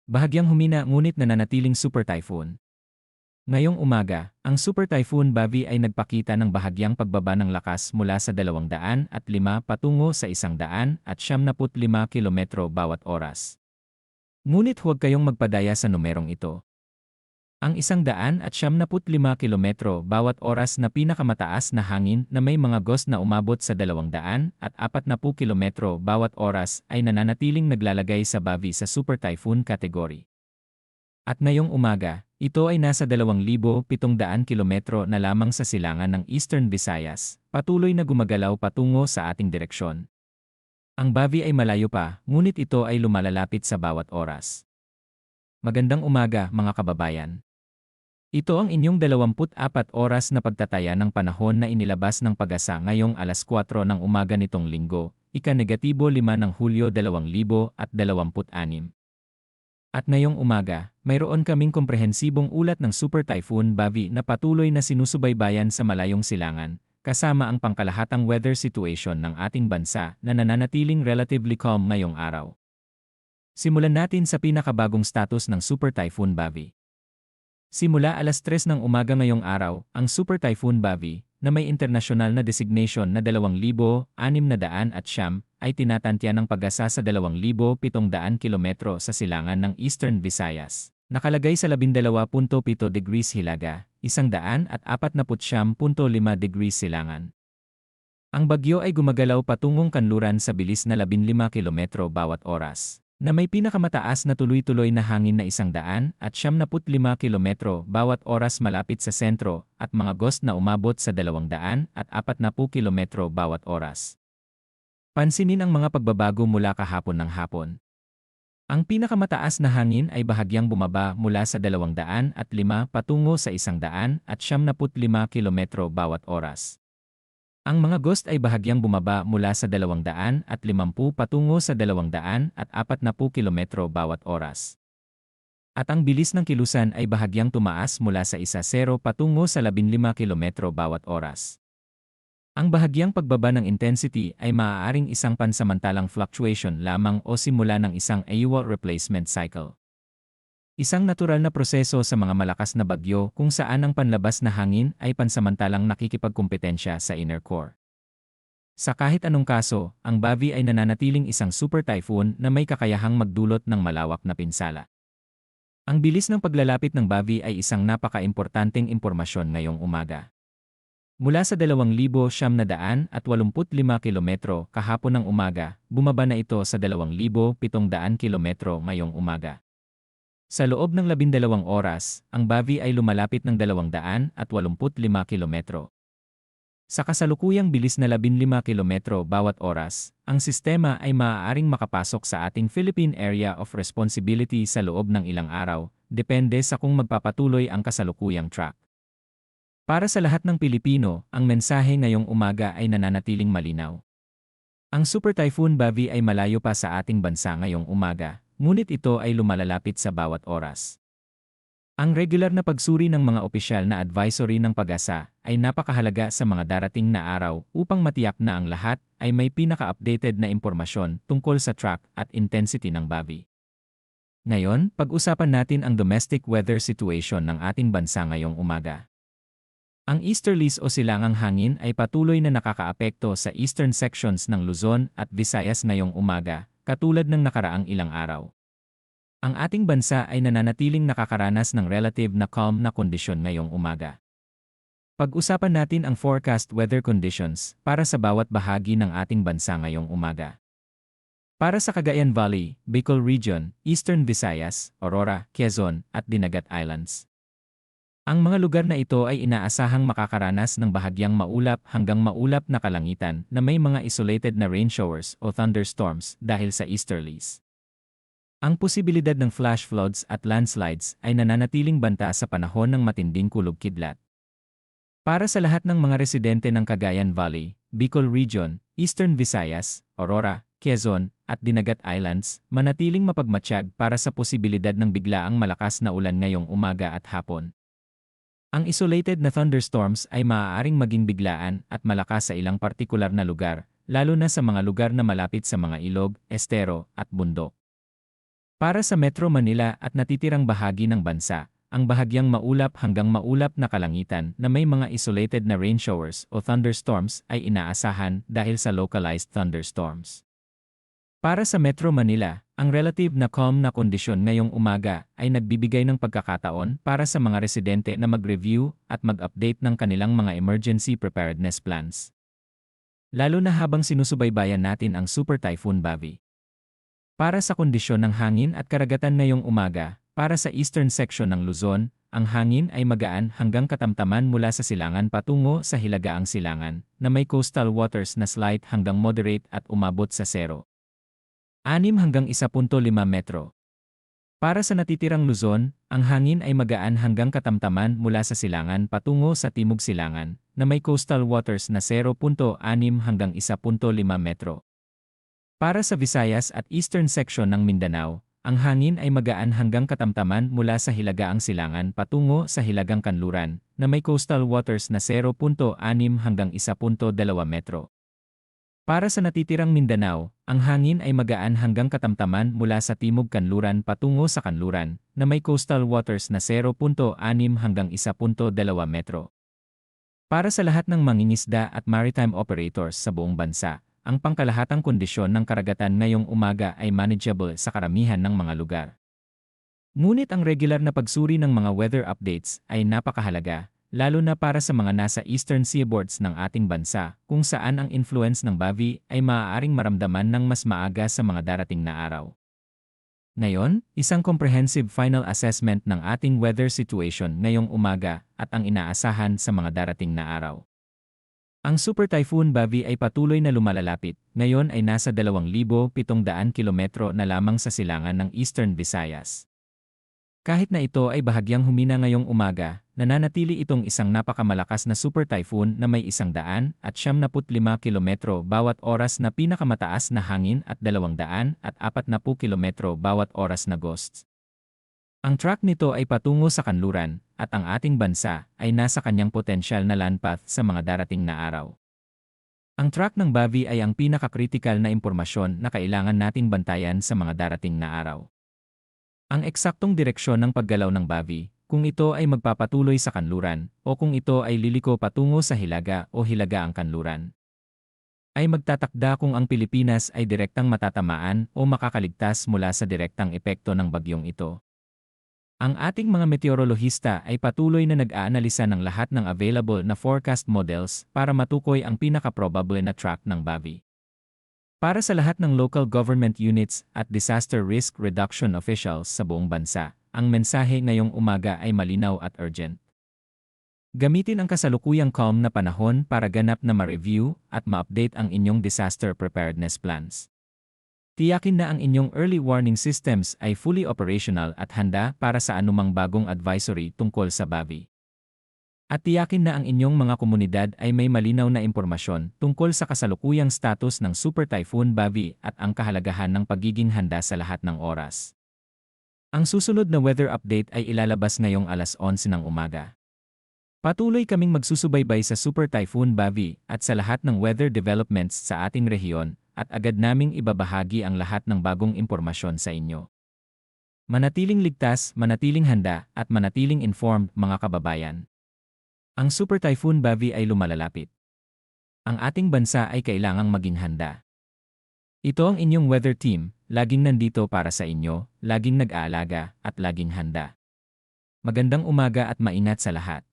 Bahagyang humina ngunit nananatiling super typhoon. Ngayong umaga, ang Super Typhoon Bavi ay nagpakita ng bahagyang pagbaba ng lakas mula sa 205 patungo sa 175 kilometro bawat oras. Ngunit huwag kayong magpadaya sa numerong ito. Ang 175 kilometro bawat oras na pinakamataas na hangin na may mga gust na umabot sa 240 kilometro bawat oras ay nananatiling naglalagay sa Bavi sa Super Typhoon category. At ngayong umaga, ito ay nasa 2,700 kilometro na lamang sa silangan ng Eastern Visayas, patuloy na gumagalaw patungo sa ating direksyon. Ang Bavi ay malayo pa, ngunit ito ay lumalalapit sa bawat oras. Magandang umaga, mga kababayan. Ito ang inyong 24 oras na pagtataya ng panahon na inilabas ng Pag-asa ngayong alas 4 ng umaga nitong linggo, ika-5 ng Hulyo 2026. At ngayong umaga, mayroon kaming komprehensibong ulat ng Super Typhoon Bavi na patuloy na sinusubaybayan sa malayong silangan, kasama ang pangkalahatang weather situation ng ating bansa na nananatiling relatively calm ngayong araw. Simulan natin sa pinakabagong status ng Super Typhoon Bavi. Simula alas 3 ng umaga ngayong araw, ang Super Typhoon Bavi, na may internasyonal na designation na 2,600 ay tinatantya ng Pag-asa sa 2,700 kilometro sa silangan ng Eastern Visayas. Nakalagay sa 12.7 degrees Hilaga, 149.5 degrees silangan. Ang bagyo ay gumagalaw patungong kanluran sa bilis na 15 kilometro bawat oras, na may pinakamataas na tuloy-tuloy na hangin na 175 kilometro bawat oras malapit sa sentro at mga gust na umabot sa 240 kilometro bawat oras. Pansinin ang mga pagbabago mula kahapon ng hapon. Ang pinakamataas na hangin ay bahagyang bumaba mula sa 205 patungo sa 175 kilometro bawat oras. Ang mga gust ay bahagyang bumaba mula sa 250 patungo sa 240 kilometro bawat oras. At ang bilis ng kilusan ay bahagyang tumaas mula sa 10 patungo sa 15 kilometro bawat oras. Ang bahagyang pagbaba ng intensity ay maaaring isang pansamantalang fluctuation lamang o simula ng isang annual replacement cycle. Isang natural na proseso sa mga malakas na bagyo kung saan ang panlabas na hangin ay pansamantalang nakikipagkumpetensya sa inner core. Sa kahit anong kaso, ang Bavi ay nananatiling isang super typhoon na may kakayahang magdulot ng malawak na pinsala. Ang bilis ng paglalapit ng Bavi ay isang napaka-importanteng impormasyon ngayong umaga. Mula sa 2,985 kilometro kahapon ng umaga, bumaba na ito sa 2,700 kilometro ngayong umaga. Sa loob ng 12 oras, ang Bavi ay lumalapit ng 285 kilometro. Sa kasalukuyang bilis na 15 kilometro bawat oras, ang sistema ay maaaring makapasok sa ating Philippine Area of Responsibility sa loob ng ilang araw, depende sa kung magpapatuloy ang kasalukuyang track. Para sa lahat ng Pilipino, ang mensahe ngayong umaga ay nananatiling malinaw. Ang Super Typhoon Bavi ay malayo pa sa ating bansa ngayong umaga, ngunit ito ay lumalalapit sa bawat oras. Ang regular na pagsuri ng mga opisyal na advisory ng Pag-asa ay napakahalaga sa mga darating na araw upang matiyak na ang lahat ay may pinaka-updated na impormasyon tungkol sa track at intensity ng Bavi. Ngayon, pag-usapan natin ang domestic weather situation ng ating bansa ngayong umaga. Ang easterlies o silangang hangin ay patuloy na nakakaapekto sa eastern sections ng Luzon at Visayas ngayong umaga, katulad ng nakaraang ilang araw. Ang ating bansa ay nananatiling nakakaranas ng relative na calm na kondisyon ngayong umaga. Pag-usapan natin ang forecast weather conditions para sa bawat bahagi ng ating bansa ngayong umaga. Para sa Cagayan Valley, Bicol Region, Eastern Visayas, Aurora, Quezon, at Dinagat Islands. Ang mga lugar na ito ay inaasahang makakaranas ng bahagyang maulap hanggang maulap na kalangitan na may mga isolated na rain showers o thunderstorms dahil sa easterlies. Ang posibilidad ng flash floods at landslides ay nananatiling banta sa panahon ng matinding kulog-kidlat. Para sa lahat ng mga residente ng Cagayan Valley, Bicol Region, Eastern Visayas, Aurora, Quezon, at Dinagat Islands, manatiling mapagmatsyag para sa posibilidad ng biglaang malakas na ulan ngayong umaga at hapon. Ang isolated na thunderstorms ay maaaring maging biglaan at malakas sa ilang partikular na lugar, lalo na sa mga lugar na malapit sa mga ilog, estero, at bundok. Para sa Metro Manila at natitirang bahagi ng bansa, ang bahagyang maulap hanggang maulap na kalangitan na may mga isolated na rain showers o thunderstorms ay inaasahan dahil sa localized thunderstorms. Para sa Metro Manila, ang relative na calm na kondisyon ngayong umaga ay nagbibigay ng pagkakataon para sa mga residente na mag-review at mag-update ng kanilang mga emergency preparedness plans. Lalo na habang sinusubaybayan natin ang Super Typhoon Bavi. Para sa kondisyon ng hangin at karagatan ngayong umaga, para sa eastern section ng Luzon, ang hangin ay magaan hanggang katamtaman mula sa silangan patungo sa Hilagaang Silangan, na may coastal waters na slight hanggang moderate at umabot sa 0. 6 hanggang 1.5 metro. Para sa natitirang Luzon, ang hangin ay magaan hanggang katamtaman mula sa silangan patungo sa Timog Silangan, na may coastal waters na 0.6 hanggang 1.5 metro. Para sa Visayas at eastern section ng Mindanao, ang hangin ay magaan hanggang katamtaman mula sa Hilagaang Silangan patungo sa Hilagang Kanluran, na may coastal waters na 0.6 hanggang 1.2 metro. Para sa natitirang Mindanao, ang hangin ay magaan hanggang katamtaman mula sa Timog Kanluran patungo sa Kanluran, na may coastal waters na 0.6 hanggang 1.2 metro. Para sa lahat ng mangingisda at maritime operators sa buong bansa, ang pangkalahatang kondisyon ng karagatan ngayong umaga ay manageable sa karamihan ng mga lugar. Ngunit ang regular na pagsuri ng mga weather updates ay napakahalaga, lalo na para sa mga nasa eastern seaboards ng ating bansa, kung saan ang influence ng Bavi ay maaaring maramdaman ng mas maaga sa mga darating na araw. Ngayon, isang comprehensive final assessment ng ating weather situation ngayong umaga at ang inaasahan sa mga darating na araw. Ang Super Typhoon Bavi ay patuloy na lumalalapit, ngayon ay nasa 2,700 kilometro na lamang sa silangan ng Eastern Visayas. Kahit na ito ay bahagyang humina ngayong umaga, nananatili itong isang napakamalakas na super typhoon na may 175 kilometro bawat oras na pinakamataas na hangin at 240 kilometro bawat oras na gusts. Ang track nito ay patungo sa kanluran, at ang ating bansa ay nasa kanyang potensyal na landpath sa mga darating na araw. Ang track ng Bavi ay ang pinakakritikal na impormasyon na kailangan nating bantayan sa mga darating na araw. Ang eksaktong direksyon ng paggalaw ng Bavi, kung ito ay magpapatuloy sa kanluran, o kung ito ay liliko patungo sa Hilaga o Hilagaang Kanluran, ay magtatakda kung ang Pilipinas ay direktang matatamaan o makakaligtas mula sa direktang epekto ng bagyong ito. Ang ating mga meteorolohista ay patuloy na nag-aanalisa ng lahat ng available na forecast models para matukoy ang pinaka-probable na track ng Bavi. Para sa lahat ng local government units at disaster risk reduction officials sa buong bansa, ang mensahe ngayong umaga ay malinaw at urgent. Gamitin ang kasalukuyang calm na panahon para ganap na ma-review at ma-update ang inyong disaster preparedness plans. Tiyakin na ang inyong early warning systems ay fully operational at handa para sa anumang bagong advisory tungkol sa Bavi. At tiyakin na ang inyong mga komunidad ay may malinaw na impormasyon tungkol sa kasalukuyang status ng Super Typhoon Bavi at ang kahalagahan ng pagiging handa sa lahat ng oras. Ang susunod na weather update ay ilalabas ngayong alas 11 ng umaga. Patuloy kaming magsusubaybay sa Super Typhoon Bavi at sa lahat ng weather developments sa ating rehiyon, at agad naming ibabahagi ang lahat ng bagong impormasyon sa inyo. Manatiling ligtas, manatiling handa, at manatiling informed, mga kababayan. Ang Super Typhoon Bavi ay lumalalapit. Ang ating bansa ay kailangang maging handa. Ito ang inyong weather team, laging nandito para sa inyo, laging nag-aalaga, at laging handa. Magandang umaga at maingat sa lahat.